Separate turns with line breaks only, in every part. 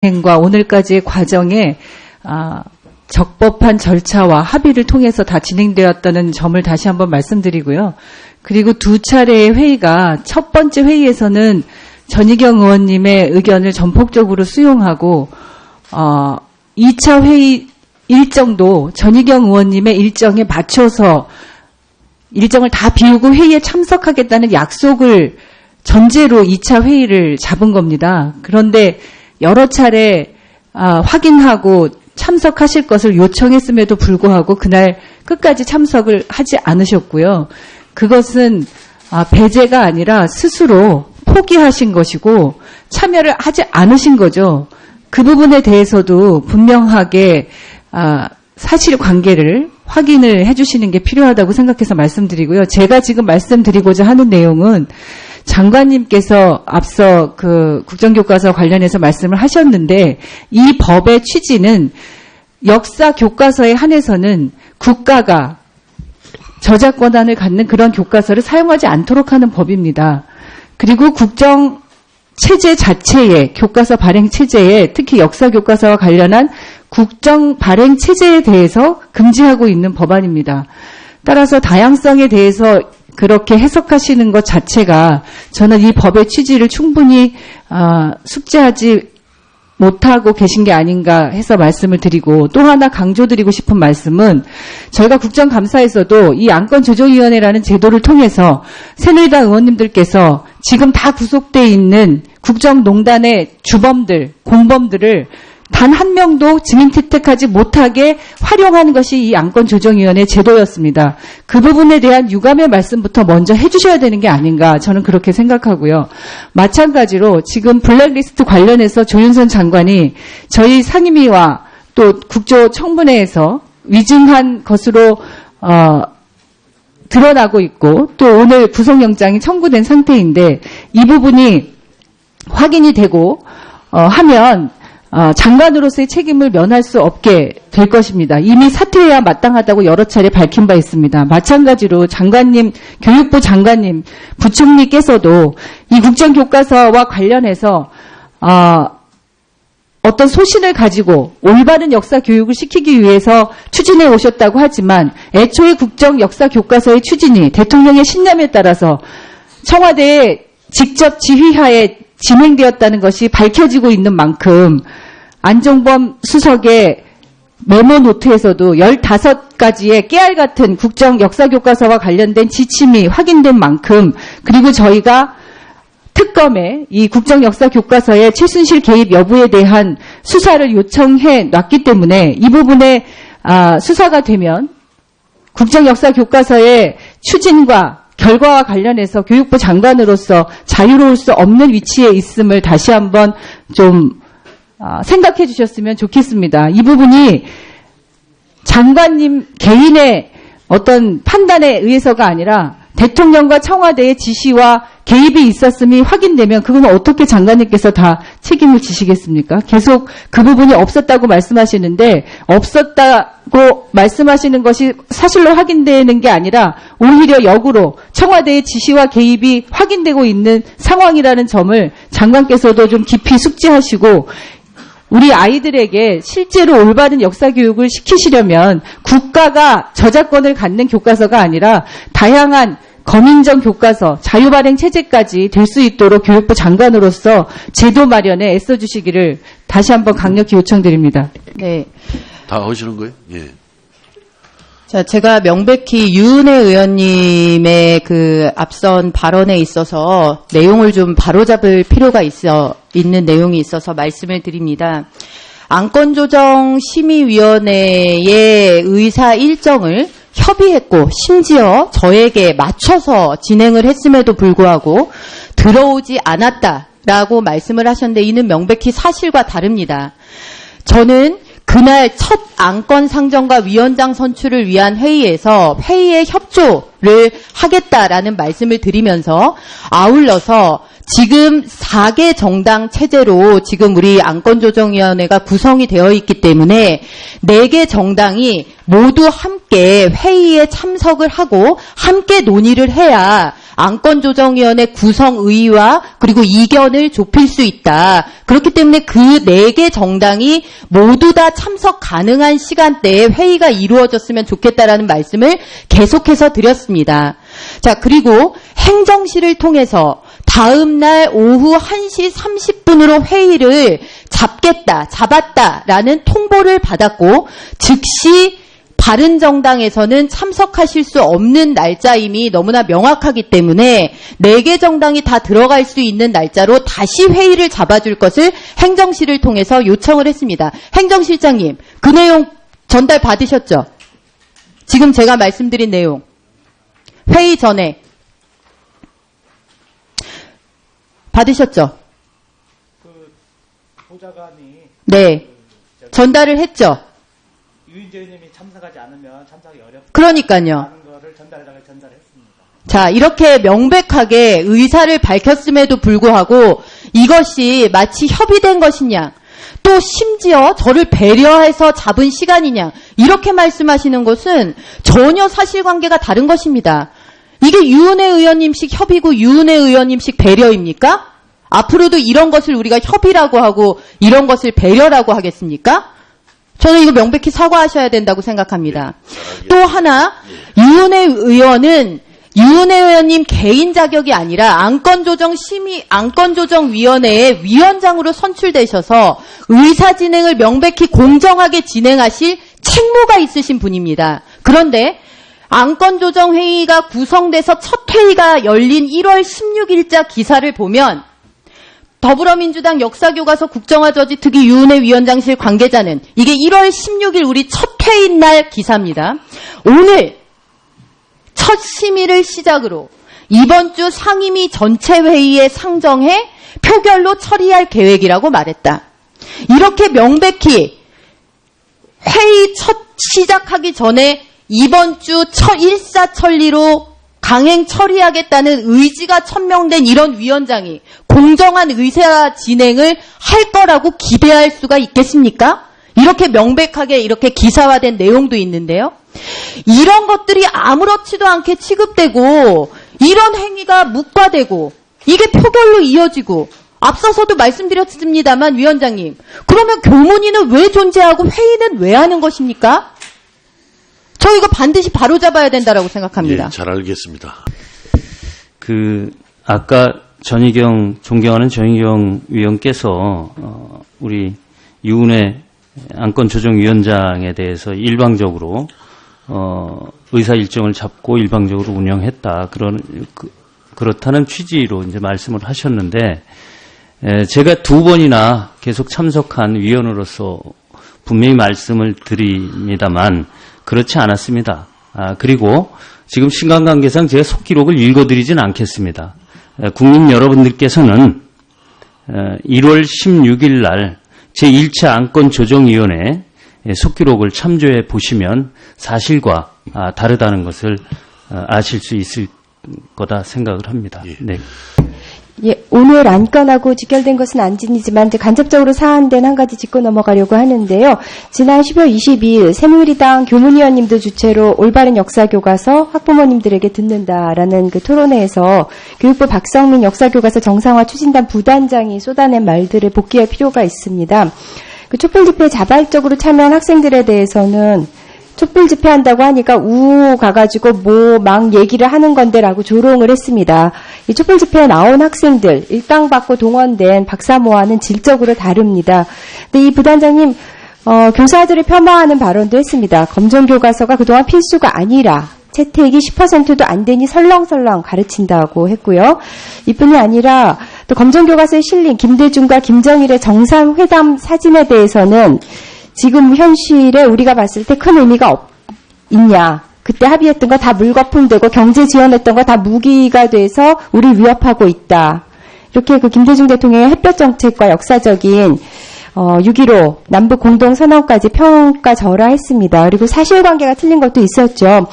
진행과 오늘까지의 과정에 적법한 절차와 합의를 통해서 다 진행되었다는 점을 다시 한번 말씀드리고요. 그리고 두 차례의 회의가 첫 번째 회의에서는 전희경 의원님의 의견을 전폭적으로 수용하고 2차 회의 일정도 전희경 의원님의 일정에 맞춰서 일정을 다 비우고 회의에 참석하겠다는 약속을 전제로 2차 회의를 잡은 겁니다. 그런데 여러 차례 확인하고 참석하실 것을 요청했음에도 불구하고 그날 끝까지 참석을 하지 않으셨고요. 그것은 배제가 아니라 스스로 포기하신 것이고 참여를 하지 않으신 거죠. 그 부분에 대해서도 분명하게 사실관계를 확인을 해주시는 게 필요하다고 생각해서 말씀드리고요. 제가 지금 말씀드리고자 하는 내용은 장관님께서 앞서 그 국정교과서 관련해서 말씀을 하셨는데 이 법의 취지는 역사 교과서에 한해서는 국가가 저작 권한을 갖는 그런 교과서를 사용하지 않도록 하는 법입니다. 그리고 국정 체제 자체에 교과서 발행 체제에 특히 역사 교과서와 관련한 국정 발행 체제에 대해서 금지하고 있는 법안입니다. 따라서 다양성에 대해서 그렇게 해석하시는 것 자체가 저는 이 법의 취지를 충분히 숙지하지 못하고 계신 게 아닌가 해서 말씀을 드리고 또 하나 강조드리고 싶은 말씀은 저희가 국정감사에서도 이 안건조정위원회라는 제도를 통해서 새누리당 의원님들께서 지금 다 구속돼 있는 국정농단의 주범들, 공범들을 단 한 명도 증인 채택하지 못하게 활용하는 것이 이 안건조정위원회 제도였습니다. 그 부분에 대한 유감의 말씀부터 먼저 해주셔야 되는 게 아닌가 저는 그렇게 생각하고요. 마찬가지로 지금 블랙리스트 관련해서 조윤선 장관이 저희 상임위와 또 국조청문회에서 위증한 것으로 드러나고 있고 또 오늘 구속영장이 청구된 상태인데 이 부분이 확인이 되고 하면 장관으로서의 책임을 면할 수 없게 될 것입니다. 이미 사퇴해야 마땅하다고 여러 차례 밝힌 바 있습니다. 마찬가지로 장관님, 교육부 장관님, 부총리께서도 이 국정교과서와 관련해서 어떤 소신을 가지고 올바른 역사 교육을 시키기 위해서 추진해 오셨다고 하지만 애초에 국정 역사 교과서의 추진이 대통령의 신념에 따라서 청와대에 직접 지휘하에 진행되었다는 것이 밝혀지고 있는 만큼 안종범 수석의 메모 노트에서도 15가지의 깨알 같은 국정 역사 교과서와 관련된 지침이 확인된 만큼 그리고 저희가 특검에 이 국정 역사 교과서의 최순실 개입 여부에 대한 수사를 요청해 놨기 때문에 이 부분에 수사가 되면 국정 역사 교과서의 추진과 결과와 관련해서 교육부 장관으로서 자유로울 수 없는 위치에 있음을 다시 한번 좀 생각해 주셨으면 좋겠습니다. 이 부분이 장관님 개인의 어떤 판단에 의해서가 아니라 대통령과 청와대의 지시와 개입이 있었음이 확인되면 그건 어떻게 장관님께서 다 책임을 지시겠습니까? 계속 그 부분이 없었다고 말씀하시는데 없었다고 말씀하시는 것이 사실로 확인되는 게 아니라 오히려 역으로 청와대의 지시와 개입이 확인되고 있는 상황이라는 점을 장관께서도 좀 깊이 숙지하시고 우리 아이들에게 실제로 올바른 역사 교육을 시키시려면 국가가 저작권을 갖는 교과서가 아니라 다양한 검인정 교과서, 자유발행 체제까지 될 수 있도록 교육부 장관으로서 제도 마련에 애써주시기를 다시 한번 강력히 요청드립니다.
네.
다 하시는 거예요? 예.
자, 제가 명백히 유은혜 의원님의 그 앞선 발언에 있어서 내용을 좀 바로잡을 필요가 있는 내용이 있어서 말씀을 드립니다. 안건조정심의위원회의 의사 일정을 협의했고 심지어 저에게 맞춰서 진행을 했음에도 불구하고 들어오지 않았다라고 말씀을 하셨는데 이는 명백히 사실과 다릅니다. 저는 그날 첫 안건 상정과 위원장 선출을 위한 회의에서 회의에 협조를 하겠다라는 말씀을 드리면서 아울러서 지금 4개 정당 체제로 지금 우리 안건조정위원회가 구성이 되어 있기 때문에 4개 정당이 모두 함께 회의에 참석을 하고 함께 논의를 해야 안건조정위원회 구성의의와 그리고 이견을 좁힐 수 있다. 그렇기 때문에 그 4개 정당이 모두 다 참석 가능한 시간대에 회의가 이루어졌으면 좋겠다라는 말씀을 계속해서 드렸습니다. 자, 그리고 행정실을 통해서 다음 날 오후 1시 30분으로 회의를 잡았다라는 통보를 받았고 즉시 바른정당에서는 참석하실 수 없는 날짜임이 너무나 명확하기 때문에 4개 정당이 다 들어갈 수 있는 날짜로 다시 회의를 잡아줄 것을 행정실을 통해서 요청을 했습니다. 행정실장님, 그 내용 전달 받으셨죠? 지금 제가 말씀드린 내용. 회의 전에 받으셨죠?
그 보좌관이
네. 전달을 했죠?
유인재 의원님이 참석하지 않으면 참석이 어렵다는
그러니까요.
거를 전달했습니다.
자, 이렇게 명백하게 의사를 밝혔음에도 불구하고 이것이 마치 협의된 것이냐, 또 심지어 저를 배려해서 잡은 시간이냐, 이렇게 말씀하시는 것은 전혀 사실관계가 다른 것입니다. 이게 유은혜 의원님식 협의고 유은혜 의원님식 배려입니까? 앞으로도 이런 것을 우리가 협의라고 하고 이런 것을 배려라고 하겠습니까? 저는 이거 명백히 사과하셔야 된다고 생각합니다. 또 하나, 유은혜 의원은 유은혜 의원님 개인 자격이 아니라 안건조정위원회의 위원장으로 선출되셔서 의사진행을 명백히 공정하게 진행하실 책무가 있으신 분입니다. 그런데 안건조정회의가 구성돼서 첫 회의가 열린 1월 16일자 기사를 보면 더불어민주당 역사교과서 국정화저지 특위 유은혜 위원장실 관계자는 이게 1월 16일 우리 첫 회의 날 기사입니다. 오늘 첫 심의를 시작으로 이번 주 상임위 전체 회의에 상정해 표결로 처리할 계획이라고 말했다. 이렇게 명백히 회의 첫 시작하기 전에 이번 주 일사천리로 강행 처리하겠다는 의지가 천명된 이런 위원장이 공정한 의사 진행을 할 거라고 기대할 수가 있겠습니까? 이렇게 명백하게 이렇게 기사화된 내용도 있는데요. 이런 것들이 아무렇지도 않게 취급되고 이런 행위가 묵과되고 이게 표결로 이어지고 앞서서도 말씀드렸습니다만 위원장님, 그러면 교문위는 왜 존재하고 회의는 왜 하는 것입니까? 저 이거 반드시 바로잡아야 된다라고 생각합니다.
예, 잘 알겠습니다.
아까 존경하는 전희경 위원께서 우리 유은혜 안건조정위원장에 대해서 일방적으로 의사 일정을 잡고 일방적으로 운영했다, 그렇다는 취지로 이제 말씀을 하셨는데, 제가 2번이나 계속 참석한 위원으로서 분명히 말씀을 드립니다만 그렇지 않았습니다. 그리고 지금 신간관계상 제가 속기록을 읽어드리진 않겠습니다. 국민 여러분들께서는 1월 16일 날 제1차 안건조정위원회 속기록을 참조해 보시면 사실과 다르다는 것을 아실 수 있을 거다 생각을 합니다. 네.
예, 오늘 안건하고 직결된 것은 안진이지만 이제 간접적으로 사안된 한 가지 짚고 넘어가려고 하는데요. 지난 12월 22일 새누리당 교문위원님도 주최로 올바른 역사교과서 학부모님들에게 듣는다라는 그 토론회에서 교육부 박성민 역사교과서 정상화 추진단 부단장이 쏟아낸 말들을 복귀할 필요가 있습니다. 그 촛불 집회에 자발적으로 참여한 학생들에 대해서는 촛불 집회한다고 하니까 우 가가지고 막 얘기를 하는 건데라고 조롱을 했습니다. 이 촛불 집회에 나온 학생들, 일당받고 동원된 박사모와는 질적으로 다릅니다. 근데 이 부단장님, 교사들을 폄하하는 발언도 했습니다. 검정교과서가 그동안 필수가 아니라 채택이 10%도 안 되니 설렁설렁 가르친다고 했고요. 이뿐이 아니라 또 검정교과서에 실린 김대중과 김정일의 정상회담 사진에 대해서는 지금 현실에 우리가 봤을 때 큰 의미가 있냐. 그때 합의했던 거 다 물거품되고 경제 지원했던 거 다 무기가 돼서 우리 위협하고 있다. 이렇게 그 김대중 대통령의 햇볕 정책과 역사적인 6.15 남북 공동 선언까지 평가절하했습니다. 그리고 사실관계가 틀린 것도 있었죠.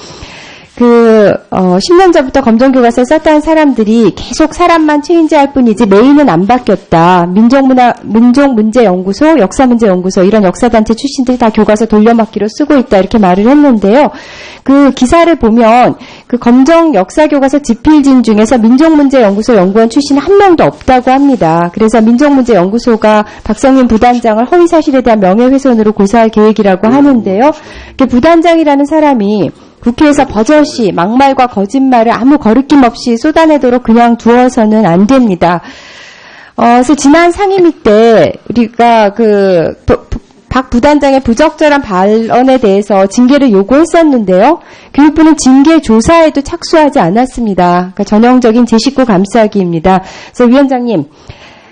10년 전부터 검정교과서를 썼다는 사람들이 계속 사람만 체인지할 뿐이지 메인은 안 바뀌었다. 민족문제연구소, 역사문제연구소 이런 역사단체 출신들이 다 교과서 돌려막기로 쓰고 있다 이렇게 말을 했는데요. 그 기사를 보면 그 검정 역사교과서 집필진 중에서 민족문제연구소 연구원 출신이 한 명도 없다고 합니다. 그래서 민족문제연구소가 박성민 부단장을 허위사실에 대한 명예훼손으로 고소할 계획이라고 하는데요. 부단장이라는 사람이 국회에서 버젓이 막말과 거짓말을 아무 거리낌 없이 쏟아내도록 그냥 두어서는 안 됩니다. 그래서 지난 상임위 때 우리가 박 부단장의 부적절한 발언에 대해서 징계를 요구했었는데요. 교육부는 징계 조사에도 착수하지 않았습니다. 그러니까 전형적인 제 식구 감싸기입니다. 그래서 위원장님,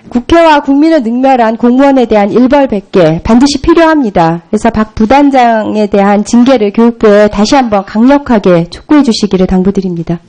국회와 국민을 능멸한 공무원에 대한 일벌백계 반드시 필요합니다. 그래서 박 부단장에 대한 징계를 교육부에 다시 한번 강력하게 촉구해 주시기를 당부드립니다.